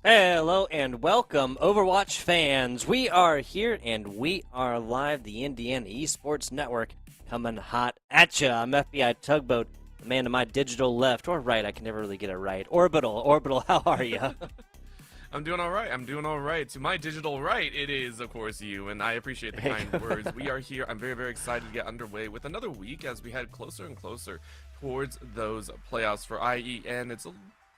Hello and welcome, Overwatch fans. We are here and we are live, the Indiana Esports Network, coming hot at ya. I'm FBI Tugboat, the man to my digital left, or right, I can never really get it right. Orbital, how are ya? I'm doing all right. I'm doing all right. To my digital right, it is, of course, you, and I appreciate the kind words. We are here. I'm very, very excited to get underway with another week as we head closer and closer towards those playoffs for IEN. It's a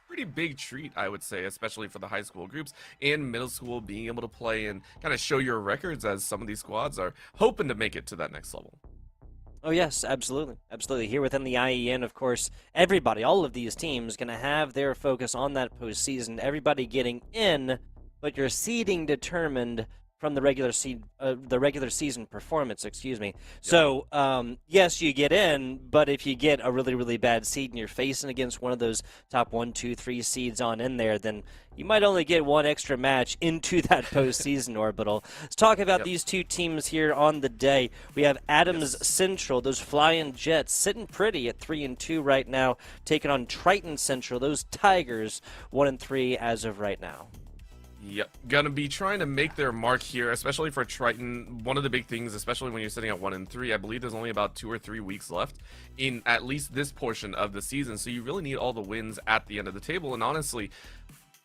pretty big treat, I would say, especially for the high school groups and middle school, being able to play and kind of show your records as some of these squads are hoping to make it to that next level. Oh yes, absolutely, absolutely. Here within the IEN, of course, everybody, all of these teams, going to have their focus on that postseason. Everybody getting in, but your seeding determined from the regular season performance. Excuse me. So yes, you get in, but if you get a really, really bad seed and you're facing against one of those top 1, 2, 3 seeds on in there, then you might only get one extra match into that postseason orbital. Let's talk about these two teams here on the day. We have Adams Central, those Flying Jets, sitting pretty at 3-2 right now, taking on Triton Central, those Tigers, 1-3 as of right now. Yep, gonna be trying to make their mark here, especially for Triton. One of the big things, especially when you're sitting at 1-3, I believe there's only about 2 or 3 weeks left in at least this portion of the season, so you really need all the wins at the end of the table. And honestly,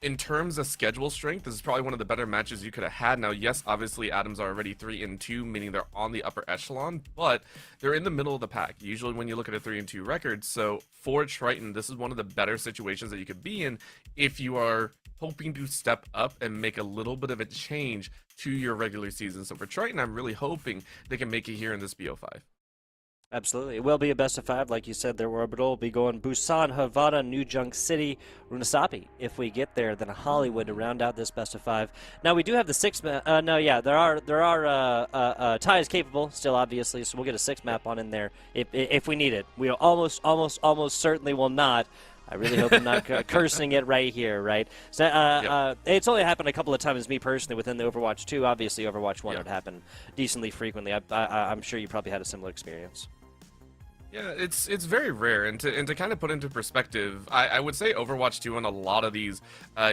in terms of schedule strength, this is probably one of the better matches you could have had. Now, yes, obviously Adams are already 3-2, meaning they're on the upper echelon, but they're in the middle of the pack, usually when you look at a 3-2 record. So for Triton, this is one of the better situations that you could be in if you are hoping to step up and make a little bit of a change to your regular season. So for Triton, I'm really hoping they can make it here in this BO5. Absolutely. It will be a best of 5. Like you said, their orbital will be going Busan, Havana, New Junk City, Runasapi. If we get there, then Hollywood to round out this best of 5. Now, we do have the 6 map. There are ties capable still, obviously, so we'll get a 6 map on in there if we need it. We almost certainly will not. I really hope I'm not cursing it right here, right? So, it's only happened a couple of times, me personally, within the Overwatch 2. Obviously, Overwatch 1 would happen decently frequently. I'm sure you probably had a similar experience. Yeah, it's very rare, and to kind of put into perspective, I would say Overwatch 2 and a lot of these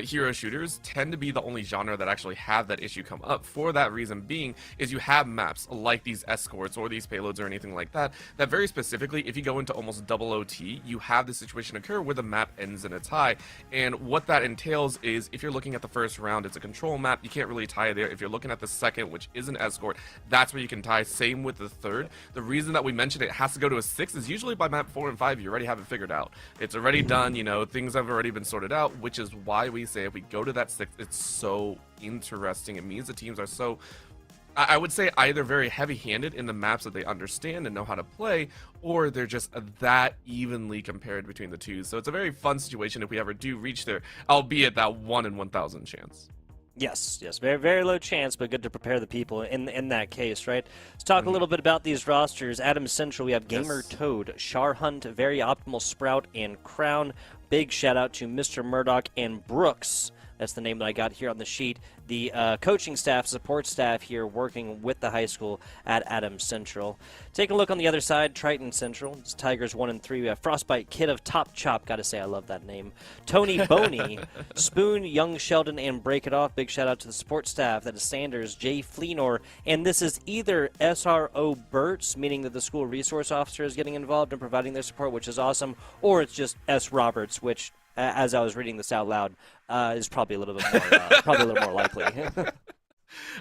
hero shooters tend to be the only genre that actually have that issue come up. For that reason being, is you have maps like these escorts or these payloads or anything like that, that very specifically, if you go into almost double OT, you have the situation occur where the map ends in a tie. And what that entails is, if you're looking at the first round, it's a control map, you can't really tie there. If you're looking at the second, which is an escort, that's where you can tie. Same with the third. The reason that we mentioned it has to go to a 6 is usually by map 4 and 5 you already have it figured out. It's already done, you know, things have already been sorted out, which is why we say if we go to that 6, it's so interesting. It means the teams are so, I would say, either very heavy-handed in the maps that they understand and know how to play, or they're just that evenly compared between the two. So it's a very fun situation if we ever do reach there, albeit that 1 in 1,000 chance. Yes, very, very low chance, but good to prepare the people in that case, right? Let's talk a little bit about these rosters. Adams Central, we have Gamer Toad, Char Hunt, Very Optimal Sprout, and Crown. Big shout out to Mr. Murdoch and Brooks. That's the name that I got here on the sheet. The coaching staff, support staff here working with the high school at Adams Central. Take a look on the other side, Triton Central. It's Tigers 1-3. We have Frostbite, Kid of Top Chop. Gotta say, I love that name. Tony Boney, Spoon, Young Sheldon, and Break It Off. Big shout out to the support staff. That is Sanders, Jay Fleenor, and this is either SRO Burts, meaning that the school resource officer is getting involved and providing their support, which is awesome, or it's just S. Roberts, which, as I was reading this out loud, is probably a little bit more likely.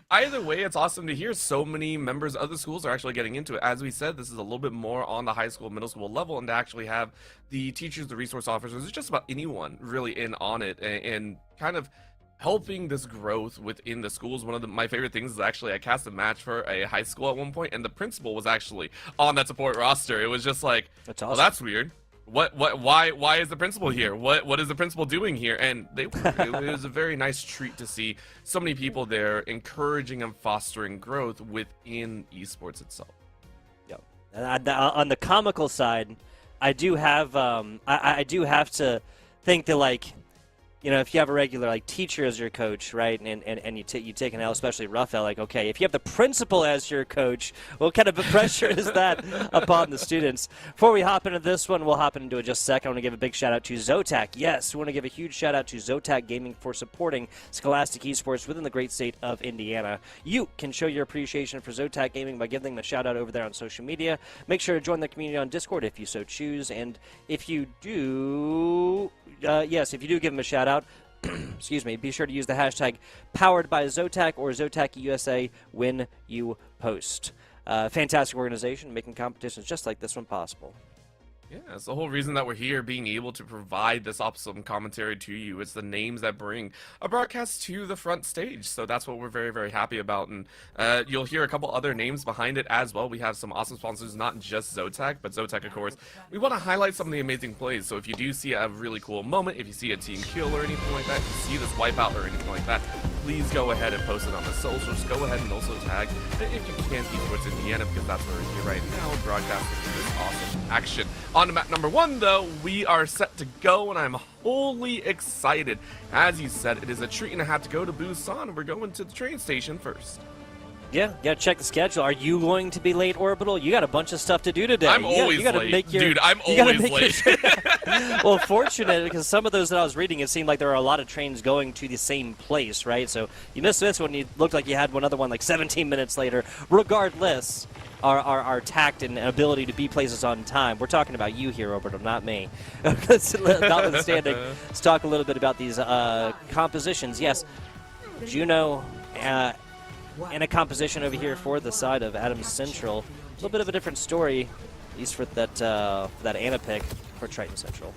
Either way, it's awesome to hear so many members of the schools are actually getting into it. As we said, this is a little bit more on the high school, middle school level, and to actually have the teachers, the resource officers, just about anyone really in on it and kind of helping this growth within the schools. One of my favorite things is actually I cast a match for a high school at one point, and the principal was actually on that support roster. It was just like, that's awesome. Well, that's weird. Why is the principal here? What is the principal doing here? And it was a very nice treat to see so many people there encouraging and fostering growth within esports itself. Yep. And on the comical side, I do have I do have to think that, like, if you have a regular like teacher as your coach, right, and you take an L, especially rough L, like, okay, if you have the principal as your coach, what kind of pressure is that upon the students? Before we hop into this one, we'll hop into it just a second. I want to give a big shout out to Zotac. Yes, we want to give a huge shout out to Zotac Gaming for supporting Scholastic Esports within the great state of Indiana. You can show your appreciation for Zotac Gaming by giving them a shout out over there on social media. Make sure to join the community on Discord if you so choose, and if you do, if you do give them a shout out, excuse me, be sure to use the hashtag powered by Zotac or Zotac USA when you post. Fantastic organization making competitions just like this one possible. Yeah, it's the whole reason that we're here, being able to provide this awesome commentary to you. It's the names that bring a broadcast to the front stage, so that's what we're very, very happy about. And you'll hear a couple other names behind it as well. We have some awesome sponsors, not just Zotac, but Zotac, of course. We want to highlight some of the amazing plays, so if you do see a really cool moment, if you see a team kill or anything like that, if you see this wipeout or anything like that, please go ahead and post it on the socials. Go ahead and also tag, if you can, Esports Indiana, because that's where we're here right now, broadcasting this awesome action. On to map number 1, though, we are set to go, and I'm wholly excited. As you said, it is a treat and a half to go to Busan, and we're going to the train station first. Yeah, you gotta check the schedule. Are you going to be late, Orbital? You got a bunch of stuff to do today. I'm always late. Dude, I'm always late. Well, fortunate, because some of those that I was reading, it seemed like there were a lot of trains going to the same place, right? So you missed this one. You looked like you had one other one like 17 minutes later. Regardless, our tact and ability to be places on time. We're talking about you here, Orbital, not me. Notwithstanding, let's talk a little bit about these compositions. Yes, Juno in a composition over here for the side of Adams Central. A little bit of a different story, at least for that Ana pick for Triton Central.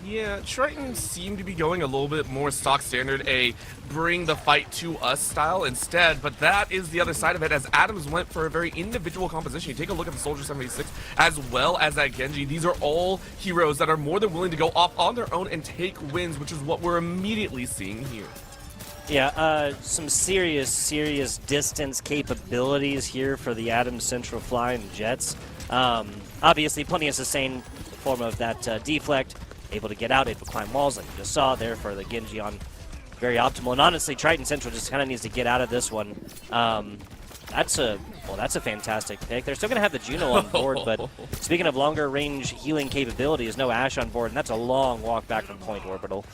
Yeah, Triton seemed to be going a little bit more stock standard, a bring the fight to us style instead, but that is the other side of it, as Adams went for a very individual composition. You take a look at the Soldier 76 as well as that Genji. These are all heroes that are more than willing to go off on their own and take wins, which is what we're immediately seeing here. Yeah, some serious distance capabilities here for the Adams Central Flying Jets. Obviously, plenty of sustain in the form of that deflect. Able to get out, able to climb walls like you just saw there for the Genji on very optimal. And honestly, Triton Central just kind of needs to get out of this one. That's a fantastic pick. They're still going to have the Juno on board, but speaking of longer range healing capabilities, no Ashe on board, and that's a long walk back from point, Orbital.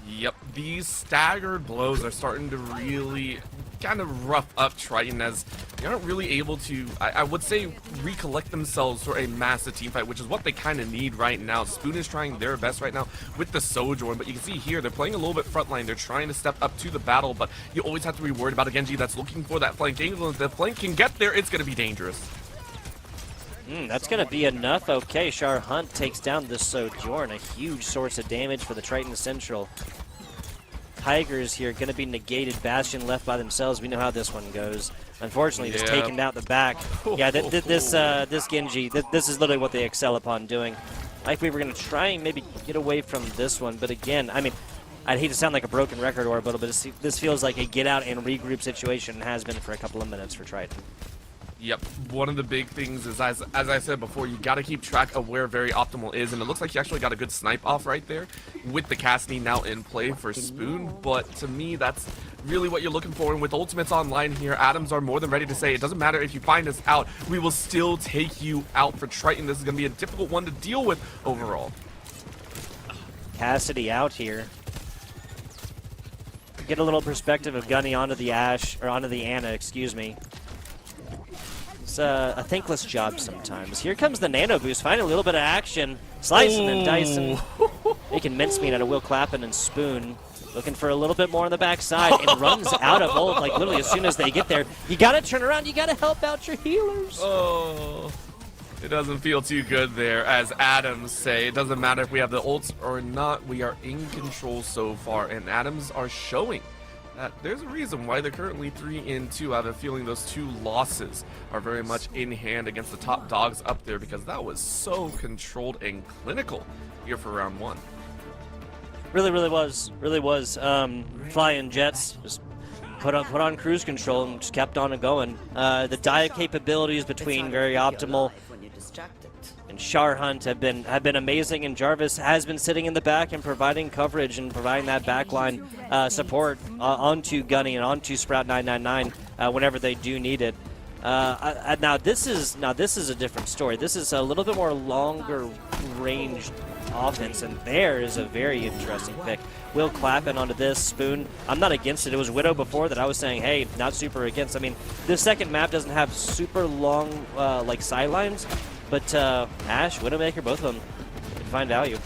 Yep, these staggered blows are starting to really kind of rough up Triton, as they aren't really able to, I would say, recollect themselves for a massive team fight, which is what they kind of need right now. Spoon is trying their best right now with the Sojourn, but you can see here they're playing a little bit frontline. They're trying to step up to the battle, but you always have to be worried about a Genji that's looking for that flank angle. If the flank can get there, it's going to be dangerous. That's going to be enough. Okay, Char Hunt takes down this Sojourn, a huge source of damage for the Triton Central. Tigers here going to be negated. Bastion left by themselves. We know how this one goes. Unfortunately, just taking out the back. Yeah, this Genji, this is literally what they excel upon doing. Like, we were going to try and maybe get away from this one, but again, I mean, I'd hate to sound like a broken record, Orbital, but this feels like a get out and regroup situation, and has been for a couple of minutes for Triton. Yep, one of the big things is, as I said before, you got to keep track of where very optimal is, and it looks like he actually got a good snipe off right there with the Cassidy now in play for Spoon, but to me, that's really what you're looking for, and with ultimates online here, Adams are more than ready to say, it doesn't matter if you find us out, we will still take you out. For Triton, this is going to be a difficult one to deal with overall. Cassidy out here. Get a little perspective of Gunny onto the Ashe, or onto the Ana, excuse me. It's a thankless job sometimes. Here comes the Nano Boost, finding a little bit of action. Slicing and dicing. Making mincemeat out of Will Clappin and Spoon. Looking for a little bit more on the backside, and runs out of ult, like literally as soon as they get there. You gotta turn around, you gotta help out your healers. Oh, it doesn't feel too good there, as Adams say. It doesn't matter if we have the ults or not, we are in control so far, and Adams are showing that there's a reason why they're currently 3-2. I have a feeling those 2 losses are very much in hand against the top dogs up there, because that was so controlled and clinical here for round 1. Really was. Flying Jets just put on cruise control and just kept on going. The dive capabilities between very optimal. and Char Hunt have been amazing, and Jarvis has been sitting in the back and providing coverage and providing that backline support onto Gunny and onto Sprout 999 whenever they do need it. Now this is a different story. This is a little bit more longer range offense, and there is a very interesting pick. Will Clappin onto this. Spoon, I'm not against it. It was Widow before that I was saying, hey, not super against. I mean, this second map doesn't have super long like sidelines, but Ash, Widowmaker, both of them can find value.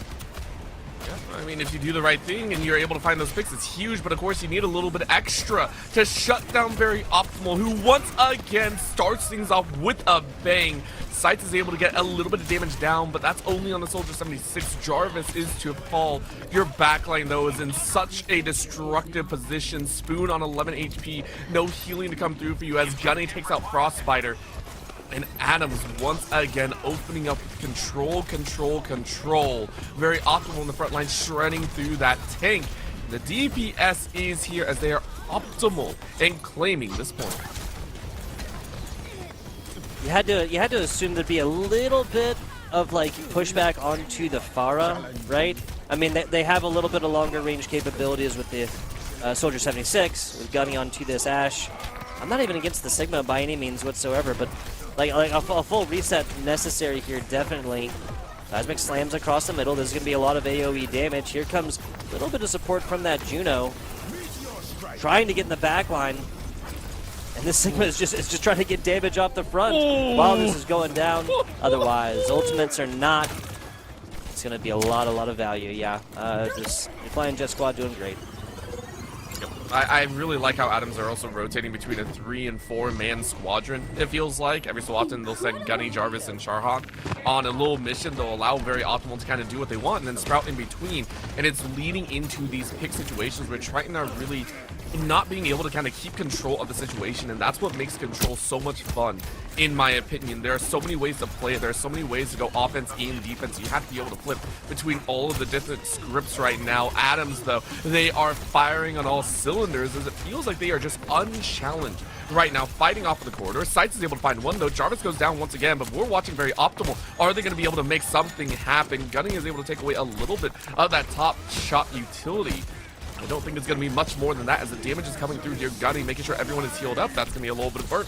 Yeah, I mean, if you do the right thing and you're able to find those picks, it's huge, but of course you need a little bit extra to shut down Very Optimal, who once again starts things off with a bang. Sights is able to get a little bit of damage down, but that's only on the Soldier 76. Jarvis is to fall. Your backline, though, is in such a destructive position. Spoon on 11 HP, no healing to come through for you as Gunny takes out Frostbiter. And Adams once again opening up control. Very Optimal in the front line, shredding through that tank. The DPS is here as they are optimal and claiming this point. You had to assume there'd be a little bit of like pushback onto the Pharah, right? I mean, they have a little bit of longer range capabilities with the Soldier 76, with Gunny onto this Ash. I'm not even against the Sigma by any means whatsoever, but like a full reset necessary here, definitely. Seismic slams across the middle. There's going to be a lot of AoE damage. Here comes a little bit of support from that Juno, trying to get in the back line. And this Sigma is just trying to get damage off the front while this is going down. Otherwise, ultimates are not. It's going to be a lot of value. Yeah, just playing Jet Squad, doing great. I really like how Adams are also rotating between a 3- and 4-man squadron, it feels like. Every so often they'll send Gunny, Jarvis, and Charhawk on a little mission. They'll allow Very Optimal to kind of do what they want and then Sprout in between. And it's leading into these pick situations where Triton are really not being able to kind of keep control of the situation, and that's what makes Control so much fun, in my opinion. There are so many ways to play it. There are so many ways to go offense and defense. You have to be able to flip between all of the different scripts right now. Adams, though, they are firing on all cylinders as it feels like they are just unchallenged right now, fighting off of the corridor. Sights is able to find one, though. Jarvis goes down once again, but we're watching Very Optimal. Are they going to be able to make something happen? Gunning is able to take away a little bit of that top shot utility. I don't think it's going to be much more than that as the damage is coming through. Dear Gunny, making sure everyone is healed up. That's going to be a little bit of burn.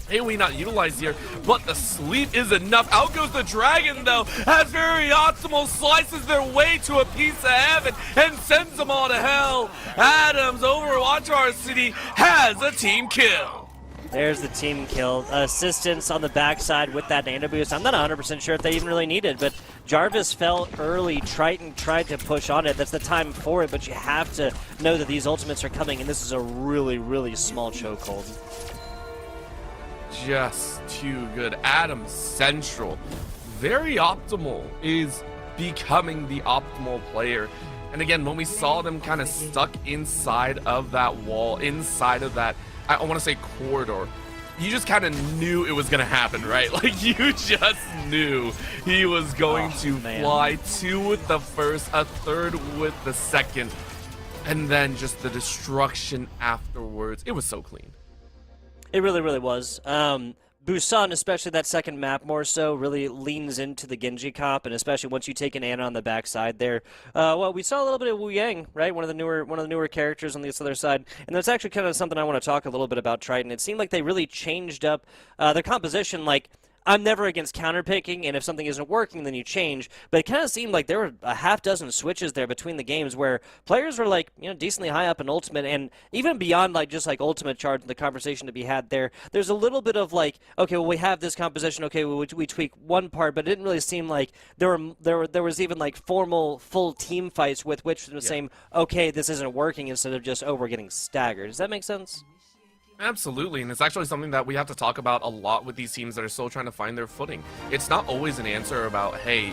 AoE not utilized here, but the sleep is enough. Out goes the dragon, though, as Very Optimal slices their way to a piece of heaven and sends them all to hell. Adams, Overwatch our city, has a team kill. There's the team kill. Assistance on the backside with that nano boost. I'm not 100% sure if they even really need it, but Jarvis fell early. Triton tried to push on it. That's the time for it, but you have to know that these ultimates are coming, and this is a really small chokehold. Just too good. Adams Central. Very Optimal is becoming the optimal player. And again, when we saw them kind of stuck inside of that wall, inside of that, I want to say corridor, you just kind of knew it was going to happen, right? Like, you just knew he was going to fly 2 with the first, a 3rd with the second, and then just the destruction afterwards. It was so clean. It really was. Busan, especially that second map more so, really leans into the Genji comp, and especially once you take an Ana on the backside there. Well, we saw a little bit of Wu Yang, right? One of the newer characters on this other side, and that's actually kind of something I want to talk a little bit about Triton. It seemed like they really changed up their composition. Like, I'm never against counterpicking, and if something isn't working, then you change. But it kind of seemed like there were a half dozen switches there between the games where players were like, decently high up in Ultimate, and even beyond like just like Ultimate charge and the conversation to be had there. There's a little bit of like, okay, well we have this composition, okay, we tweak one part, but it didn't really seem like there was even like formal full team fights with which was saying, okay, this isn't working, instead of just, oh, we're getting staggered. Does that make sense? Absolutely, and it's actually something that we have to talk about a lot with these teams that are still trying to find their footing. It's not always an answer about, hey,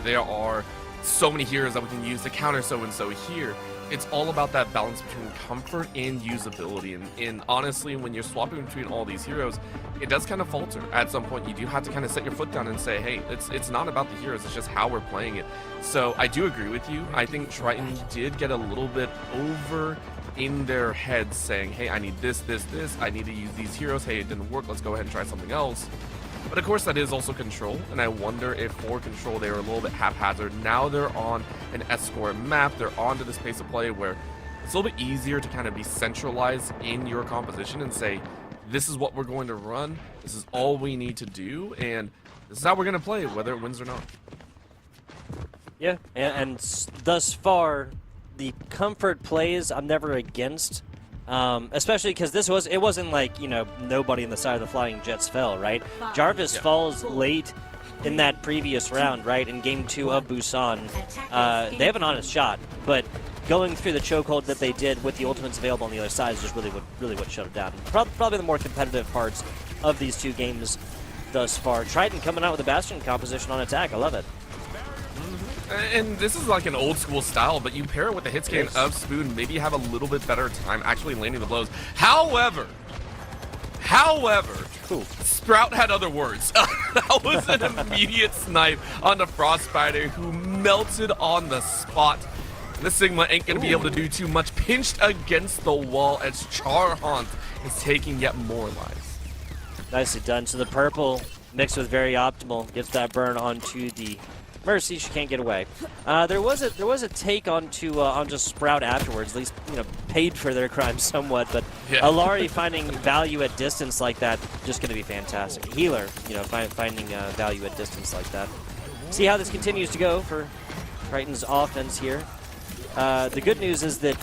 there are so many heroes that we can use to counter so-and-so here. It's all about that balance between comfort and usability, and honestly, when you're swapping between all these heroes, it does kind of falter. At some point, you do have to kind of set your foot down and say, hey, it's not about the heroes, it's just how we're playing it. So I do agree with you. I think Triton did get a little bit over in their heads saying, hey, I need this, I need to use these heroes, hey, it didn't work, let's go ahead and try something else. But of course, that is also Control, and I wonder if for Control they were a little bit haphazard. Now they're on an escort map, they're onto this pace of play where it's a little bit easier to kind of be centralized in your composition and say, this is what we're going to run, this is all we need to do, and this is how we're going to play, whether it wins or not. Yeah, and thus far, the comfort plays I'm never against. Especially because it wasn't like, you know, nobody on the side of the Flying Jets fell, right? Jarvis falls late in that previous round, right, in Game 2 of Busan. They have an honest shot, but going through the chokehold that they did with the ultimates available on the other side is just really what shut it down. Probably the more competitive parts of these two games thus far. Triton coming out with a Bastion composition on attack. I love it. And this is like an old school style, but you pair it with the hit scan of Spoon, maybe have a little bit better time actually landing the blows. However, Ooh. Sprout had other words. That was an immediate snipe on the Frostbiter who melted on the spot. The Sigma ain't gonna be able to do too much. Pinched against the wall as Charhant is taking yet more lives. Nicely done. So the purple mixed with Very Optimal gets that burn onto the Mercy. She can't get away. There was a take onto Sprout afterwards. At least, you know, paid for their crime somewhat. But yeah. Alari finding value at distance like that, just going to be fantastic. Healer, you know, finding value at distance like that. See how this continues to go for Triton's offense here. The good news is that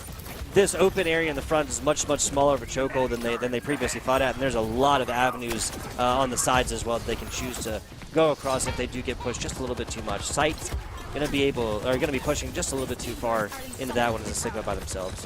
this open area in the front is much smaller of a chokehold than they previously fought at, and there's a lot of avenues on the sides as well that they can choose to go across if they do get pushed just a little bit too much. Sight's gonna be pushing just a little bit too far into that one as a Sigma by themselves.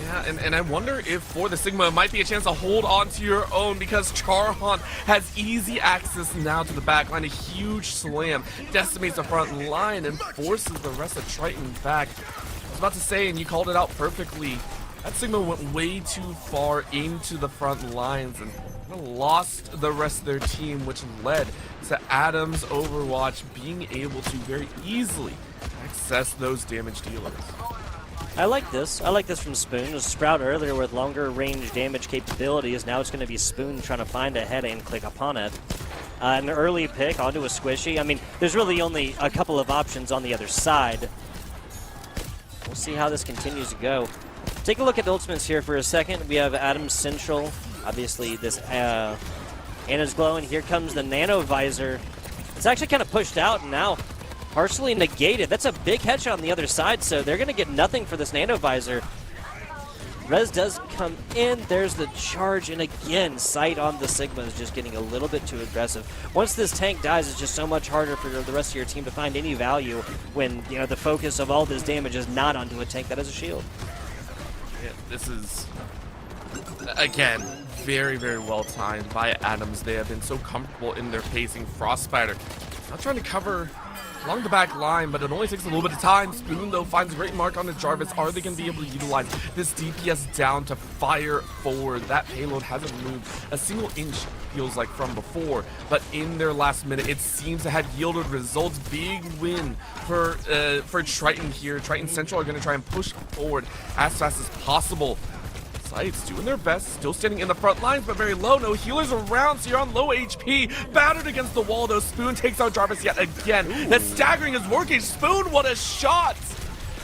Yeah, and I wonder if for the Sigma it might be a chance to hold on to your own because Charhant has easy access now to the back line. A huge slam decimates the front line and forces the rest of Triton back. I was about to say, and you called it out perfectly, that Sigma went way too far into the front lines and lost the rest of their team, which led to Adam's Overwatch being able to very easily access those damage dealers. I like this. I like this from Spoon. It was Sprout earlier with longer range damage capabilities. Now it's going to be Spoon trying to find a head and click upon it. An early pick onto a squishy. I mean, there's really only a couple of options on the other side. We'll see how this continues to go. Take a look at the ultimates here for a second. We have Adam Central. Obviously, this Anna's glowing. Here comes the Nano Visor. It's actually kind of pushed out and now partially negated. That's a big headshot on the other side, so they're going to get nothing for this Nano Visor. Res does come in. There's the charge, and again, Sight on the Sigma is just getting a little bit too aggressive. Once this tank dies, it's just so much harder for the rest of your team to find any value when, you know, the focus of all this damage is not onto a tank that has a shield. Yeah, this is, again, very well timed by Adams. They have been so comfortable in their pacing. Frostbiter not trying to cover along the back line, but it only takes a little bit of time. Spoon, though, finds a great mark on the Jarvis. Are they going to be able to utilize this DPS down to fire forward? That payload hasn't moved a single inch, feels like, from before, but in their last minute, it seems to have yielded results. Big win for Triton here. Triton Central are going to try and push forward as fast as possible. Sight's doing their best, still standing in the front lines, but very low. No healers around, so you're on low HP. Battered against the wall, though. Spoon takes out Jarvis yet again. That staggering is working. Spoon, what a shot!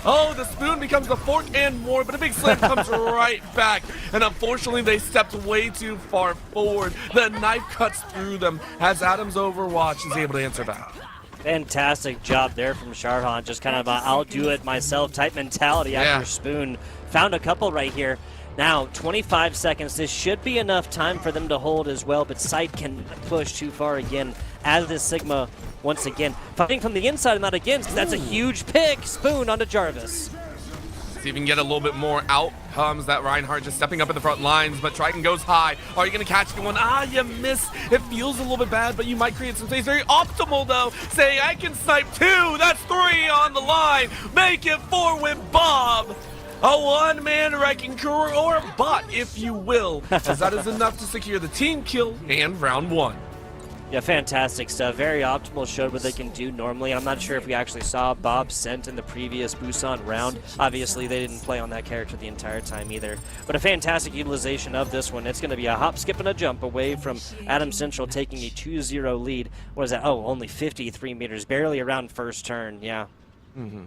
Oh, the Spoon becomes the fork and more, but a big slam comes right back. And unfortunately, they stepped way too far forward. The knife cuts through them as Adam's Overwatch is able to answer back. Fantastic job there from Charhant. Just kind of I'll do it myself type mentality after Spoon found a couple right here. Now, 25 seconds. This should be enough time for them to hold as well, but Sight can push too far again as this Sigma, once again, fighting from the inside and not against, because that's a huge pick. Spoon onto Jarvis. See if you can get a little bit more. Out comes that Reinhardt just stepping up in the front lines, but Triton goes high. Are you going to catch anyone? Ah, you miss. It feels a little bit bad, but you might create some space. Very optimal, though. Say, I can snipe 2. That's 3 on the line. Make it 4 with Bob. A one-man wrecking crew, or a bot, if you will, as that is enough to secure the team kill and round 1. Yeah, fantastic stuff. Very optimal, showed what they can do normally. I'm not sure if we actually saw Bob sent in the previous Busan round. Obviously, they didn't play on that character the entire time either. But a fantastic utilization of this one. It's going to be a hop, skip, and a jump away from Adam Central taking a 2-0 lead. What is that? Oh, only 53 meters, barely around first turn. Yeah. Mm-hmm.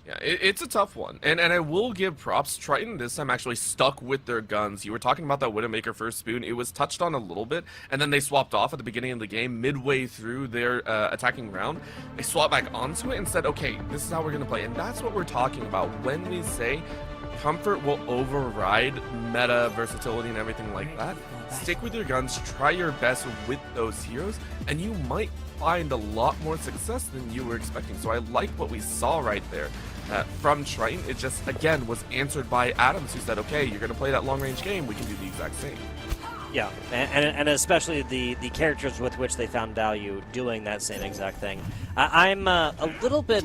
Yeah, it's a tough one, and I will give props. Triton this time actually stuck with their guns. You were talking about that Widowmaker first Spoon. It was touched on a little bit, and then they swapped off at the beginning of the game, midway through their attacking round. They swapped back onto it and said, okay, this is how we're going to play, and that's what we're talking about when we say comfort will override meta versatility and everything like that. Stick with your guns, try your best with those heroes, and you might find a lot more success than you were expecting. So I like what we saw right there. From Triton, it just, again, was answered by Adams, who said, okay, you're going to play that long-range game, we can do the exact same. Yeah, and especially the characters with which they found value doing that same exact thing. I'm a little bit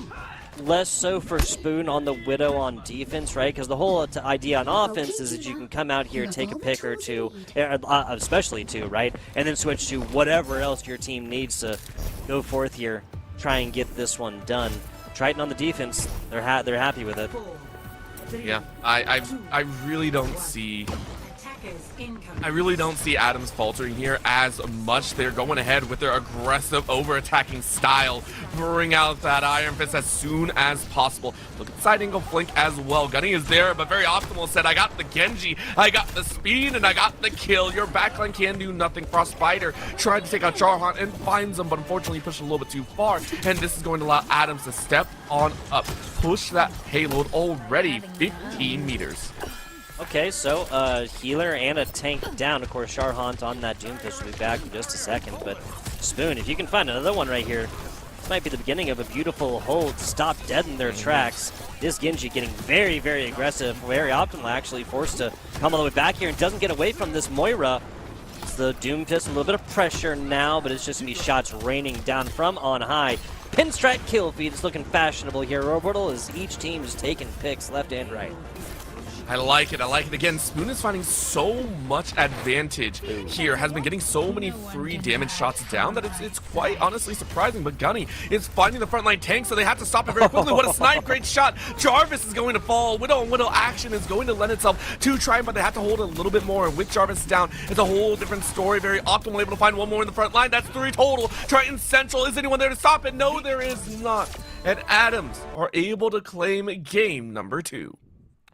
less so for Spoon on the Widow on defense, right? Because the whole idea on offense is that you can come out here, take a pick or two, especially two, right? And then switch to whatever else your team needs to go forth here, try and get this one done. Triton on the defense, they're happy with it. Yeah, I really don't see Adams faltering here as much. They're going ahead with their aggressive over-attacking style, bring out that Iron Fist as soon as possible. Look at side angle flank as well. Gunny is there, but very optimal said, I got the Genji, I got the speed, and I got the kill. Your backline can do nothing. Frostbiter tried to take out Charhunt and finds him, but unfortunately pushed a little bit too far, and this is going to allow Adams to step on up, push that payload already 15 meters. Okay, so healer and a tank down. Of course, Charhunt on that Doomfist will be back in just a second. But Spoon, if you can find another one right here, this might be the beginning of a beautiful hold. Stop dead in their tracks. This Genji getting very, very aggressive. Very optimal, actually, forced to come all the way back here and doesn't get away from this Moira. It's the Doomfist, a little bit of pressure now, but it's just going to be shots raining down from on high. Pinstripe kill feed is looking fashionable here. Orbital as each team is taking picks left and right. I like it. Again, Spoon is finding so much advantage here, has been getting so many free damage shots down that it's quite honestly surprising. But Gunny is finding the frontline tank, so they have to stop it very quickly. What a snipe, great shot. Jarvis is going to fall. Widow and Widow action is going to lend itself to Triton, but they have to hold it a little bit more. And with Jarvis down, it's a whole different story. Very optimal, able to find one more in the front line. That's 3 total. Triton Central, is anyone there to stop it? No, there is not. And Adams are able to claim game number 2.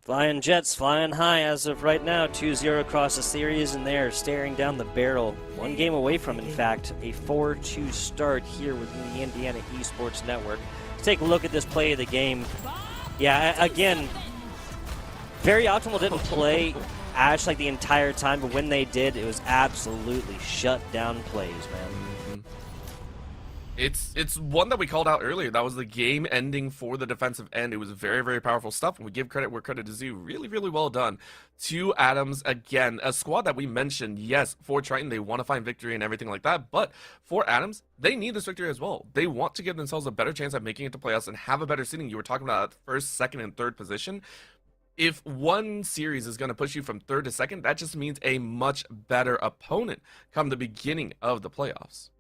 Flying Jets, flying high as of right now, 2-0 across the series, and they are staring down the barrel. One game away from, in fact, a 4-2 start here within the Indiana Esports Network. Let's take a look at this play of the game. Yeah, again, very optimal didn't play Ash like the entire time, but when they did, it was absolutely shut down plays, man. It's one that we called out earlier. That was the game ending for the defensive end. It was very, very powerful stuff, and we give credit where credit is due. Really, really well done to Adams. Again, a squad that we mentioned, yes, for Triton, they want to find victory and everything like that, but for Adams, they need this victory as well. They want to give themselves a better chance at making it to playoffs and have a better seeding. You were talking about that first, second, and third position. If one series is going to push you from third to second, that just means a much better opponent come the beginning of the playoffs.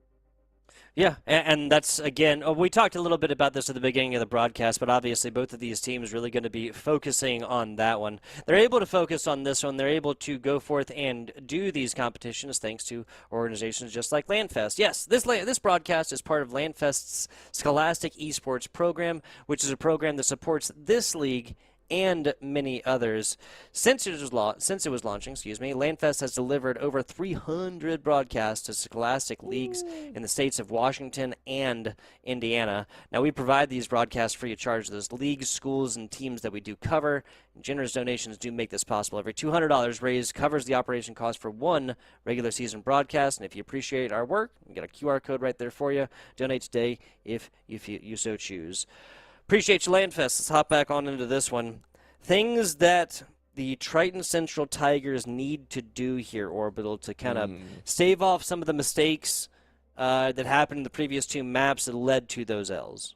Yeah, and that's, again, we talked a little bit about this at the beginning of the broadcast, but obviously both of these teams really going to be focusing on that one. They're able to focus on this one. They're able to go forth and do these competitions thanks to organizations just like LANFest. Yes, this broadcast is part of LANFest's Scholastic Esports program, which is a program that supports this league and many others. Since it was launching, LANFest has delivered over 300 broadcasts to scholastic leagues in the states of Washington and Indiana. Now, we provide these broadcasts free of charge to those leagues, schools, and teams that we do cover. Generous donations do make this possible. Every $200 raised covers the operation cost for one regular season broadcast. And if you appreciate our work, we got a QR code right there for you. Donate today if you so choose. Appreciate you, LANFest. Let's hop back on into this one. Things that the Triton Central Tigers need to do here, Orbital, to kind of stave off some of the mistakes that happened in the previous 2 maps that led to those L's.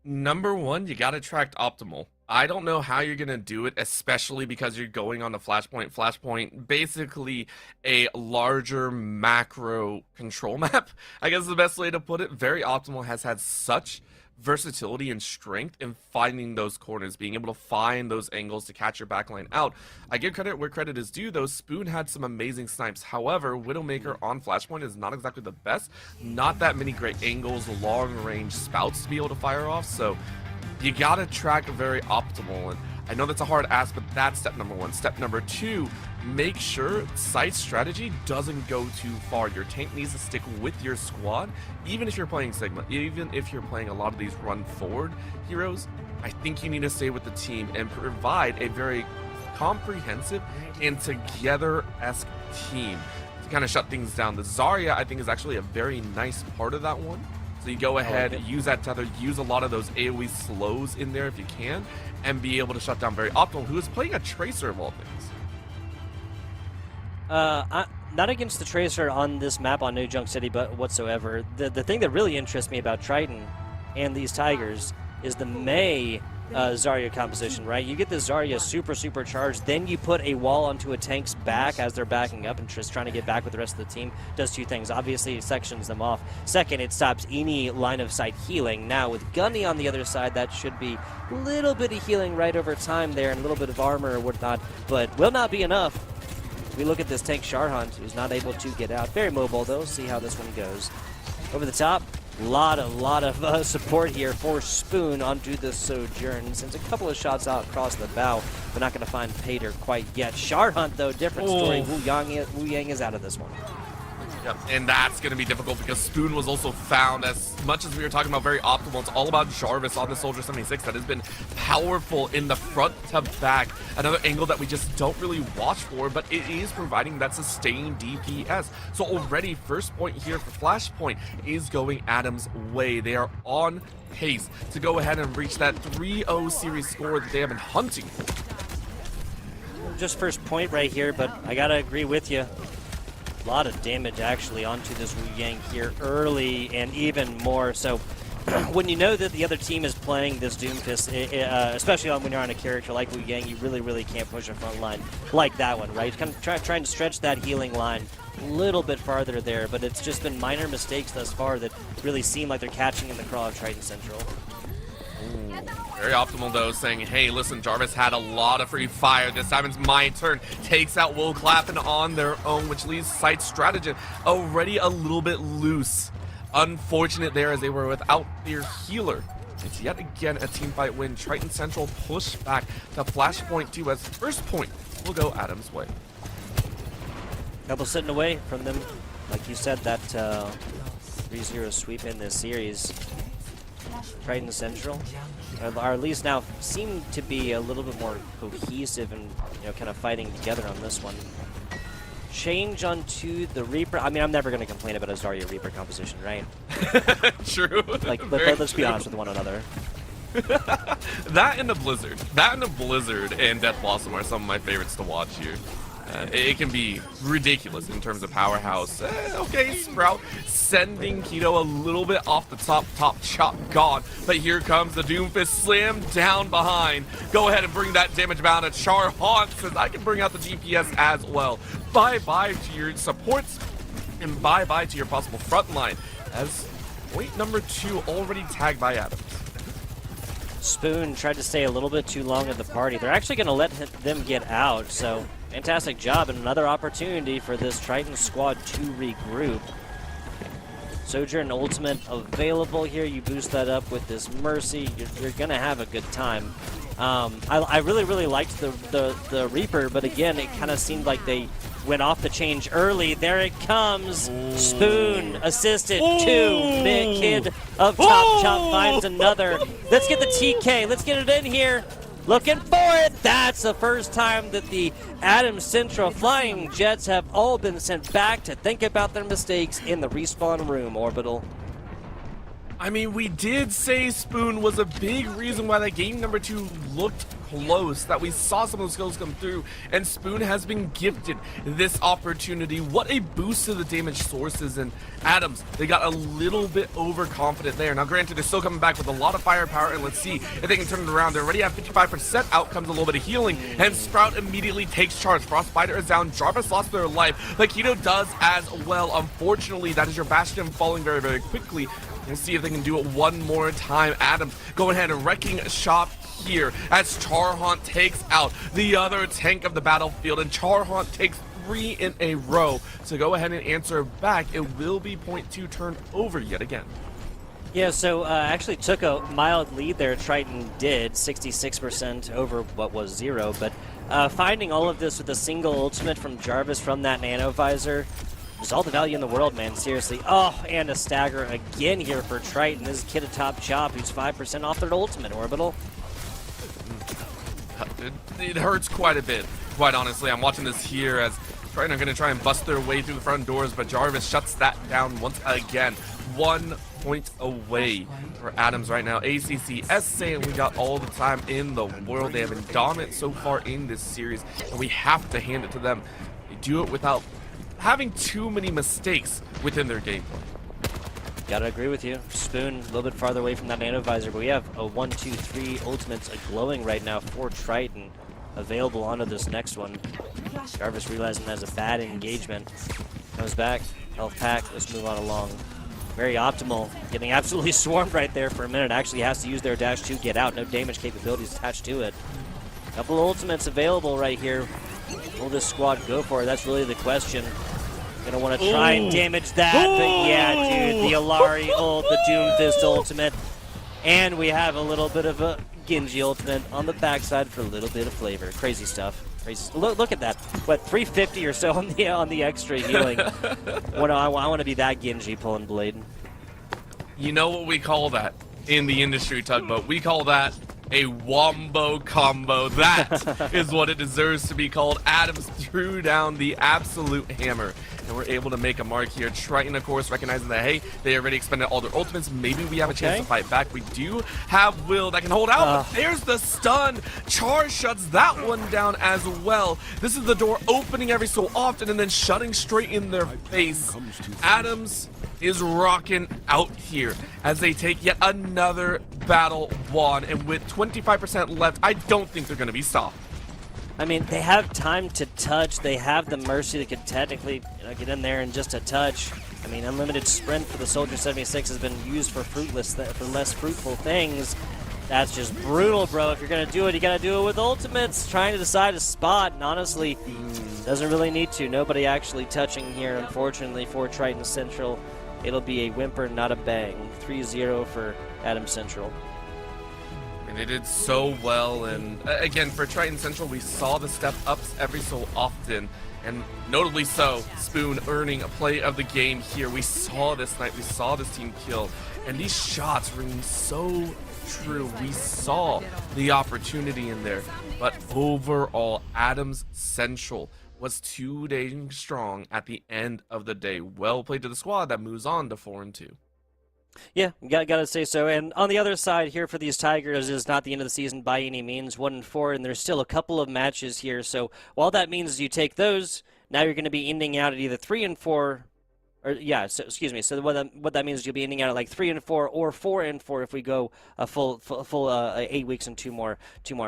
Number 1, you got to track optimal. I don't know how you're gonna do it, especially because you're going on the Flashpoint. Flashpoint, basically a larger macro control map, I guess is the best way to put it. Very Optimal has had such versatility and strength in finding those corners, being able to find those angles to catch your backline out. I give credit where credit is due, though. Spoon had some amazing snipes. However, Widowmaker on Flashpoint is not exactly the best. Not that many great angles, long-range spouts to be able to fire off, so you gotta track Very Optimal. And I know that's a hard ask, but that's step number one. Step number two, make sure site strategy doesn't go too far. Your tank needs to stick with your squad, even if you're playing Sigma, even if you're playing a lot of these run forward heroes. I think you need to stay with the team and provide a very comprehensive and together-esque team to kind of shut things down. The Zarya, I think, is actually a very nice part of that one. So you go ahead, use that tether, use a lot of those AoE slows in there if you can, and be able to shut down Very Optimal, who is playing a Tracer of all things. Not against the Tracer on this map on New Junk City, but whatsoever. The thing that really interests me about Triton and these Tigers is the Mei Zarya composition, right? You get the Zarya super charged, then you put a wall onto a tank's back as they're backing up and just trying to get back with the rest of the team. Does two things. Obviously, it sections them off. Second, it stops any line of sight healing. Now, with Gunny on the other side, that should be a little bit of healing right over time there and a little bit of armor or whatnot, but will not be enough. We look at this tank Sharhunt, who's not able to get out. Very mobile, though. See how this one goes. Over the top, lot of support here for Spoon onto the Sojourn. Sends a couple of shots out across the bow, but not going to find Pater quite yet. Sharhunt, though, different story. Wu Yang is out of this one. Yep, and that's going to be difficult because Spoon was also found. As much as we were talking about Very Optimal, it's all about Jarvis on the Soldier 76 that has been powerful in the front to back. Another angle that we just don't really watch for, but it is providing that sustained DPS. So already first point here for Flashpoint is going Adam's way. They are on pace to go ahead and reach that 3-0 series score that they have been hunting for. Just first point right here, but I got to agree with you. A lot of damage actually onto this Wu Yang here early, and even more so when you know that the other team is playing this Doomfist, especially when you're on a character like Wu Yang, you really can't push a front line like that one, right? Kind of trying to stretch that healing line a little bit farther there, but it's just been minor mistakes thus far that really seem like they're catching in the craw of Triton Central. Very Optimal, though, saying, hey, listen, Jarvis had a lot of free fire. This time it's my turn. Takes out Will Clappin on their own, which leaves Site Strategist already a little bit loose. Unfortunate there as they were without their healer. It's yet again a team fight win. Triton Central push back to Flashpoint 2 as first point will go Adam's way. Couple sitting away from them. Like you said, that 3-0 sweep in this series. Triton Central, or at least now seem to be a little bit more cohesive and kind of fighting together on this one. Change onto the Reaper. I mean, I'm never going to complain about a Zarya Reaper composition, right? True. Like, let's be honest with one another. That and the Blizzard and Death Blossom are some of my favorites to watch here. It can be ridiculous in terms of powerhouse. Okay, Sprout sending Keto a little bit off the top chop gone. But here comes the Doomfist slam down behind. Go ahead and bring that damage bound at Sharhunt says I can bring out the DPS as well. Bye-bye to your supports and bye-bye to your possible front line as point number 2 already tagged by Adams. Spoon tried to stay a little bit too long at the party. They're actually going to let them get out, so fantastic job and another opportunity for this Triton squad to regroup. Sojourn ultimate available here. You boost that up with this Mercy. You're going to have a good time. I really liked the Reaper, but again, it kind of seemed like they went off the change early. There it comes. Ooh. Spoon assisted. Ooh. 2. Big Kid of Top Chop finds another. Let's get the TK. Let's get it in here. Looking for it. That's the first time that the Adams Central Flying Jets have all been sent back to think about their mistakes in the respawn room, Orbital. I mean, we did say Spoon was a big reason why that game number 2 looked close that we saw some of those skills come through, and Spoon has been gifted this opportunity. What a boost to the damage sources, and Adams, they got a little bit overconfident there. Now granted, they're still coming back with a lot of firepower, and let's see if they can turn it around. They already have 55%, out comes a little bit of healing, and Sprout immediately takes charge. Frostbiter is down, Jarvis lost their life, Lakito does as well. Unfortunately, that is your Bastion falling very, very quickly. We'll see if they can do it one more time. Adams going ahead and wrecking shop here as Charhaunt takes out the other tank of the battlefield, and Charhaunt takes 3 in a row. So go ahead and answer back. It will be point 2 turn over yet again. Yeah, so actually took a mild lead there. Triton did 66% over what was 0, but finding all of this with a single ultimate from Jarvis from that nano visor was all the value in the world, man. Seriously. Oh, and a stagger again here for Triton. This is Kid Atop Chop, who's 5% off their ultimate, Orbital. It hurts quite a bit, quite honestly. I'm watching this here as Triton are going to try and bust their way through the front doors, but Jarvis shuts that down once again. 1 point away for Adams right now. ACCS saying we got all the time in the world. They have been dominant so far in this series, and we have to hand it to them. They do it without having too many mistakes within their gameplay. Gotta agree with you. Spoon a little bit farther away from that nano visor, but we have a 1, 2, 3 ultimates glowing right now for Triton available onto this next one. Jarvis realizing that's a bad engagement. Comes back, health pack, let's move on along. Very optimal, getting absolutely swarmed right there for a minute. Actually has to use their dash to get out. No damage capabilities attached to it. Couple of ultimates available right here. Will this squad go for it? That's really the question. Gonna want to try and damage that, but yeah, dude, the Alari ult, the Doomfist ultimate, and we have a little bit of a Genji ultimate on the backside for a little bit of flavor. Crazy stuff. Crazy. Look at that. What, 350 or so on the extra healing. I want to be that Genji pulling blade. You know what we call that in the industry, Tugboat? We call that a wombo combo. That is what it deserves to be called. Adams threw down the absolute hammer, and we're able to make a mark here. Triton, of course, recognizing that, hey, they already expended all their ultimates. Maybe we have a chance to fight back. We do have Will that can hold out, but there's the stun. Char shuts that one down as well. This is the door opening every so often and then shutting straight in their face. Adams is rocking out here as they take yet another battle won, and with 25% left, I don't think they're going to be stopped. I mean, they have time to touch. They have the Mercy that could technically get in there in just a touch. I mean, unlimited sprint for the Soldier 76 has been used for less fruitful things. That's just brutal, bro. If you're going to do it, you got to do it with ultimates. Trying to decide a spot, and honestly, doesn't really need to. Nobody actually touching here, unfortunately, for Triton Central. It'll be a whimper, not a bang. 3-0 for Adams Central. And they did so well, and again, for Triton Central, we saw the step-ups every so often, and notably so, Spoon earning a play of the game here. We saw this night, we saw this team kill, and these shots ring so true. We saw the opportunity in there, but overall, Adams Central was too dang strong at the end of the day. Well played to the squad that moves on to 4-2. Yeah, gotta say so. And on the other side here for these Tigers is not the end of the season by any means. 1-4, and there's still a couple of matches here. So while that means you take those, now you're going to be ending out at either 3-4. Or yeah, so, excuse me. So what that means is you'll be ending out at like 3-4 or 4-4 if we go a full 8 weeks and two more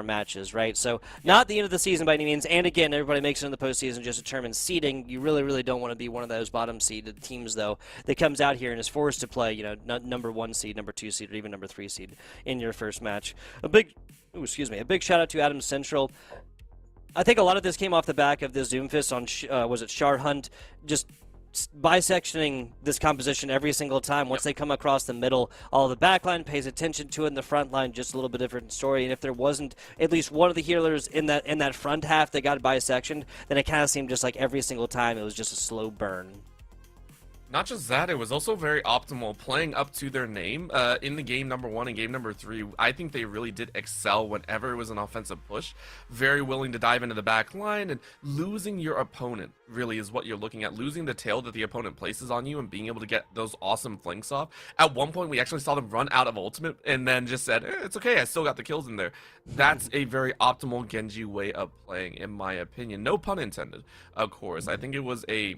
matches, right? So not the end of the season by any means. And again, everybody makes it in the postseason just determines seeding. You really don't want to be one of those bottom seeded teams though that comes out here and is forced to play, number 1 seed, number 2 seed, or even number 3 seed in your first match. A big shout out to Adams Central. I think a lot of this came off the back of this Doomfist on was it Char Hunt just bisectioning this composition every single time. Once they come across the middle, all the backline pays attention to it, in the front line just a little bit different story. And if there wasn't at least one of the healers in that front half that got bisectioned, then it kind of seemed just like every single time it was just a slow burn. Not just that, it was also very optimal playing up to their name. In the game number 1 and game number 3, I think they really did excel whenever it was an offensive push. Very willing to dive into the back line, and losing your opponent really is what you're looking at. Losing the tail that the opponent places on you and being able to get those awesome flanks off. At one point, we actually saw them run out of ultimate and then just said, it's okay, I still got the kills in there. That's a very optimal Genji way of playing, in my opinion. No pun intended, of course. I think it was a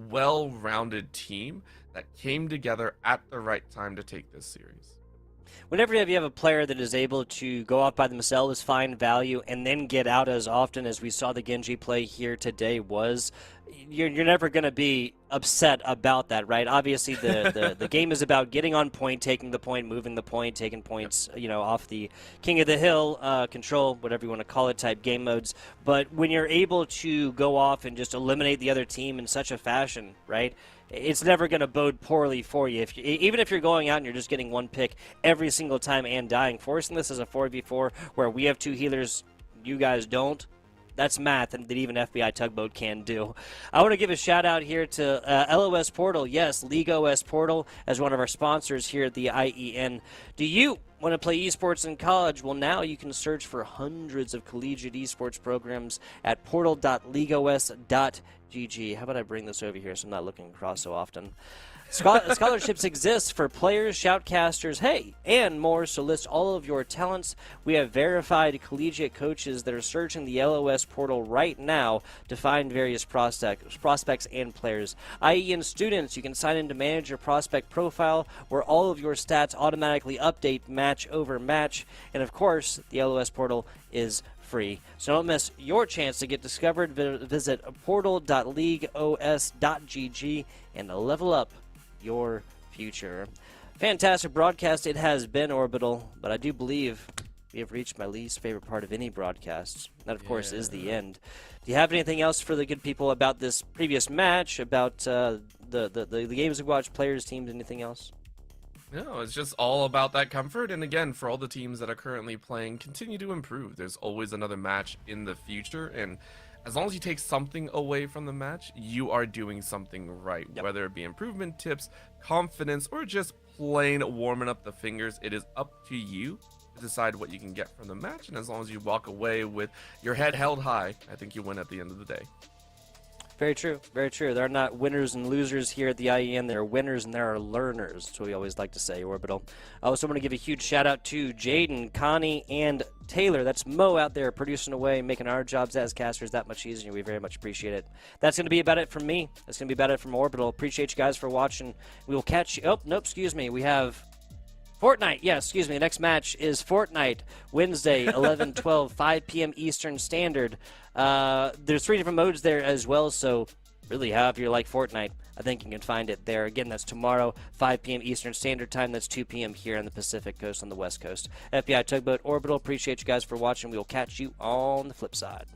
well-rounded team that came together at the right time to take this series. Whenever you have a player that is able to go off by themselves, find value, and then get out as often as we saw the Genji play here today was, you're never going to be upset about that, right? Obviously, the game is about getting on point, taking the point, moving the point, taking points, off the King of the Hill, control, whatever you want to call it, type game modes. But when you're able to go off and just eliminate the other team in such a fashion, right? It's never going to bode poorly for you. Even if you're going out and you're just getting one pick every single time and dying, forcing this as a 4v4 where we have 2 healers, you guys don't. That's math and that even FBI Tugboat can do. I want to give a shout out here to LOS Portal. Yes, League OS Portal as one of our sponsors here at the IEN. Do you want to play esports in college? Well, now you can search for hundreds of collegiate esports programs at portal.leagueos.gg. How about I bring this over here so I'm not looking across so often? Scholarships exist for players, shoutcasters, and more. So list all of your talents. We have verified collegiate coaches that are searching the LOS portal right now to find various prospects and players. IEN students, you can sign in to manage your prospect profile where all of your stats automatically update match over match. And of course, the LOS portal is free. So don't miss your chance to get discovered. Visit portal.leagueos.gg and level up your future. Fantastic broadcast it has been, Orbital, but I do believe we have reached my least favorite part of any broadcast. That, of course, is the end. Do you have anything else for the good people about this previous match, about the games we watched, players, teams, anything else? No, it's just all about that comfort. And again, for all the teams that are currently playing, continue to improve. There's always another match in the future, and as long as you take something away from the match, you are doing something right. Yep. Whether it be improvement tips, confidence, or just plain warming up the fingers, it is up to you to decide what you can get from the match. And as long as you walk away with your head held high, I think you win at the end of the day. Very true. Very true. There are not winners and losers here at the IEN. There are winners and there are learners. That's what we always like to say, Orbital. I also want to give a huge shout out to Jaden, Connie, and Taylor. That's Mo out there producing away, making our jobs as casters that much easier. We very much appreciate it. That's going to be about it from me. That's going to be about it from Orbital. Appreciate you guys for watching. We will catch you. Oh, nope, excuse me. We have Fortnite. Yeah, excuse me. The next match is Fortnite, Wednesday, 11/12, 5 p.m. Eastern Standard. There's 3 different modes there as well, so really, however you like Fortnite, I think you can find it there. Again, that's tomorrow, 5 p.m. Eastern Standard Time. That's 2 p.m. here on the Pacific Coast on the West Coast. FBI Tugboat Orbital, appreciate you guys for watching. We will catch you on the flip side.